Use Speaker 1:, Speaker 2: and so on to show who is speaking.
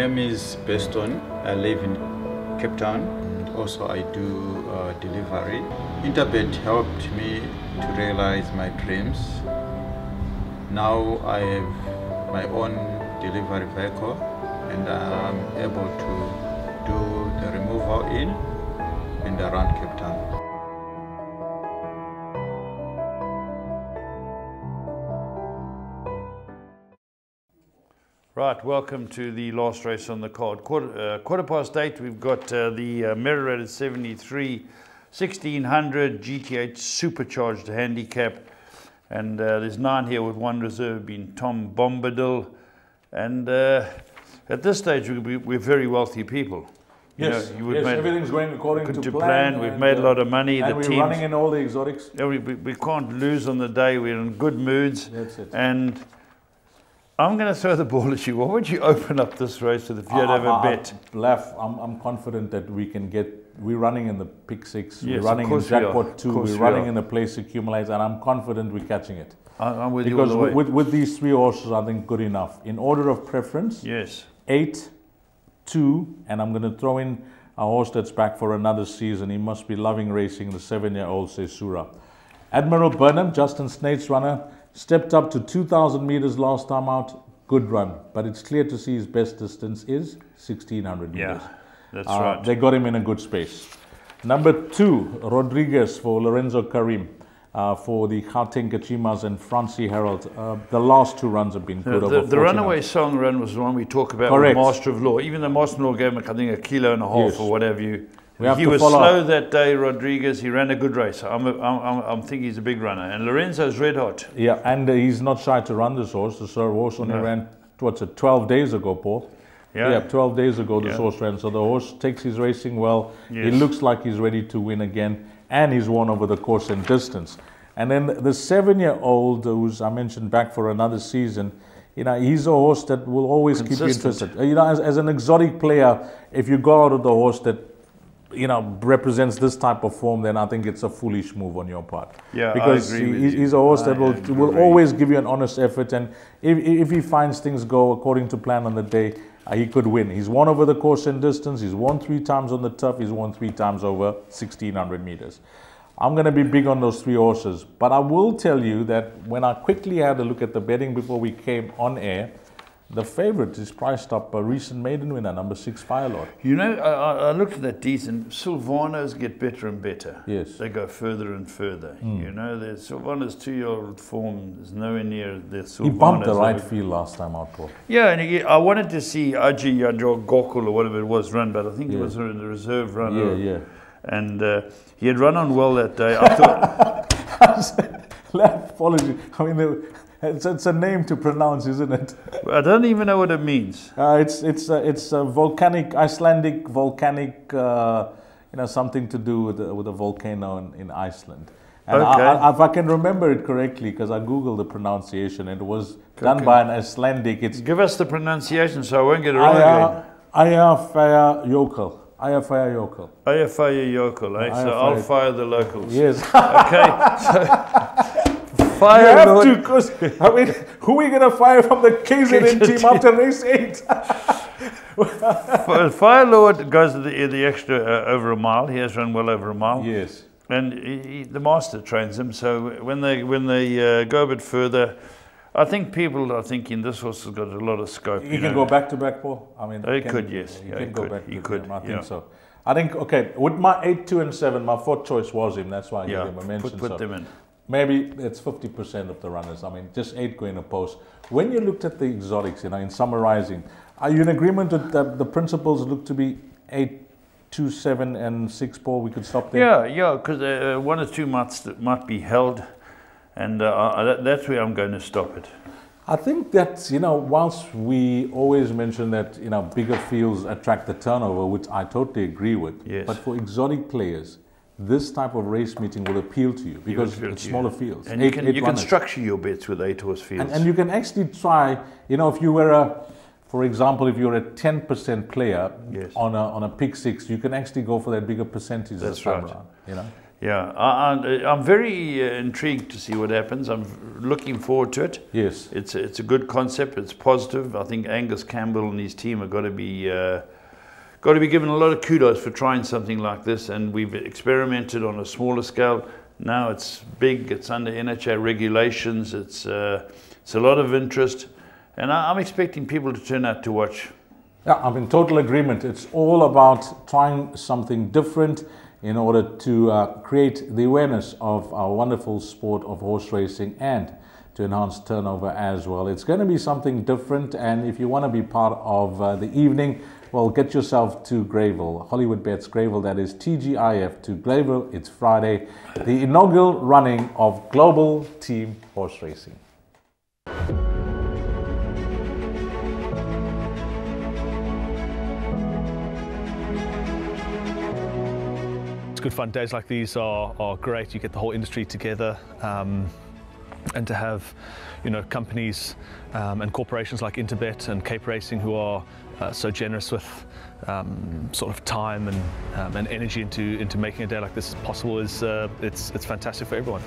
Speaker 1: name is Beston. I live in Cape Town. Also, I do delivery. Interbet helped me to realize my dreams. Now I have my own delivery vehicle and I'm able to do the removal in and around Cape Town.
Speaker 2: Right, welcome to the last race on the card. Quarter past 8, we've got the merit rated 73 1600 GTH supercharged handicap, and there's 9 here with 1 reserve being Tom Bombadil, and at this stage we're very wealthy people.
Speaker 3: Yes, everything's going according to plan.
Speaker 2: We've made a lot of money.
Speaker 3: And we're running in all the exotics.
Speaker 2: Yeah, we can't lose on the day. We're in good moods.
Speaker 3: That's it.
Speaker 2: And I'm going to throw the ball at you. What would you open up this race with if you had to have a bet?
Speaker 3: I'm confident that we can get. We're running in the pick 6.
Speaker 2: Yes,
Speaker 3: we're running in jackpot 2. We're running in the place accumulates, and I'm confident we're catching it.
Speaker 2: I'm with you all the way.
Speaker 3: Because with these 3 horses, I think good enough. In order of preference,
Speaker 2: yes,
Speaker 3: 8, 2, and I'm going to throw in a horse that's back for another season. He must be loving racing. The 7-year-old Sesura. Admiral Burnham, Justin Snaith's runner. Stepped up to 2,000 meters last time out. Good run. But it's clear to see his best distance is 1,600 meters.
Speaker 2: Yeah, that's right.
Speaker 3: They got him in a good space. Number 2, Rodriguez for Lorenzo Karim. For the Gauteng Kachimas and Francie Herald. The last 2 runs have been good.
Speaker 2: The runaway song run was the one we talk about.
Speaker 3: Correct.
Speaker 2: With Master of Law. Even the Master of Law gave him, I think, 1.5 kilos or whatever. He was
Speaker 3: follow
Speaker 2: slow that day, Rodriguez. He ran a good race. I'm thinking he's a big runner. And Lorenzo's red hot.
Speaker 3: Yeah, and he's not shy to run this horse. This horse only ran, 12 days ago, Paul? Yeah, 12 days ago this horse ran. So the horse takes his racing well. Yes. He looks like he's ready to win again. And he's won over the course and distance. And then the 7-year-old, who's I mentioned back for another season, he's a horse that will always keep you interested. As an exotic player, if you go out of the horse that represents this type of form, then I think it's a foolish move on your part.
Speaker 2: Yeah,
Speaker 3: because
Speaker 2: I agree with
Speaker 3: he's a horse that will always give you an honest effort, and if he finds things go according to plan on the day, he could win. He's won over the course and distance. He's won 3 times on the turf. He's won 3 times over 1,600 meters. I'm going to be big on those 3 horses, but I will tell you that when I quickly had a look at the betting before we came on air, the favorite is priced up a recent maiden winner, number 6, Firelord.
Speaker 2: I looked at that decent. Silvanos get better and better.
Speaker 3: Yes.
Speaker 2: They go further and further. The Silvanos 2-year-old form is nowhere near the Silvanos.
Speaker 3: He bumped the right field last time out, Paul.
Speaker 2: Yeah, and I wanted to see Aji Yadro Gokul or whatever it was run, but I think it was the reserve runner.
Speaker 3: Yeah.
Speaker 2: And he had run on well that day. I thought.
Speaker 3: Apology. I mean, it's a name to pronounce, isn't it?
Speaker 2: I don't even know what it means.
Speaker 3: It's a volcanic, Icelandic volcanic, something to do with a volcano in Iceland. And if I can remember it correctly, because I googled the pronunciation, it was done by an Icelandic.
Speaker 2: Give us the pronunciation so I won't get it wrong again.
Speaker 3: Eyjafjallajökull. Eyjafjallajökull.
Speaker 2: Eyjafjallajökull, eh? So I'll fire the locals.
Speaker 3: Yes.
Speaker 2: Okay. So
Speaker 3: you have to, because, who are we going to fire from the KZN team after race 8?
Speaker 2: Firelord goes the extra over a mile. He has run well over a mile.
Speaker 3: Yes.
Speaker 2: And the master trains him. So when they go a bit further, I think people are thinking this horse has got a lot of scope.
Speaker 3: He can go back to back, Paul. I mean,
Speaker 2: he could, yes.
Speaker 3: He can go back to
Speaker 2: back.
Speaker 3: I think so. I think, okay, with my 8, 2, and 7, my 4th choice was him. That's why I gave him a mention.
Speaker 2: Put them in.
Speaker 3: Maybe it's 50% of the runners. I mean, just 8 going a post. When you looked at the exotics, in summarizing, are you in agreement with the principles look to be 8, 2, 7, and 6, Paul? We could stop there?
Speaker 2: Yeah, because 1 or 2 might be held, and that's where I'm going to stop it.
Speaker 3: I think that, whilst we always mention that, bigger fields attract the turnover, which I totally agree with,
Speaker 2: yes.
Speaker 3: But for exotic players, this type of race meeting will appeal to you because it's smaller fields.
Speaker 2: And you can structure your bets with 8-horse fields.
Speaker 3: And you can actually try, if you were for example, if you're a 10% player on a pick 6, you can actually go for that bigger percentage this time around,
Speaker 2: Yeah, I'm very intrigued to see what happens. I'm looking forward to it.
Speaker 3: Yes.
Speaker 2: It's a good concept. It's positive. I think Angus Campbell and his team have got to be given a lot of kudos for trying something like this. And we've experimented on a smaller scale. Now it's big. It's under NHA regulations. It's a lot of interest, and I'm expecting people to turn out to watch.
Speaker 3: Yeah, I'm in total agreement. It's all about trying something different in order to create the awareness of our wonderful sport of horse racing and to enhance turnover as well. It's going to be something different, and if you want to be part of the evening, well, get yourself to Greyville, Hollywoodbets Greyville, that is TGIF to Greyville. It's Friday, the inaugural running of Global Team Horse Racing.
Speaker 4: Good fun. Days like these are great. You get the whole industry together, and to have, you know, companies and corporations like Interbet and Cape Racing who are so generous with sort of time and energy into making a day like this possible is it's fantastic for everyone.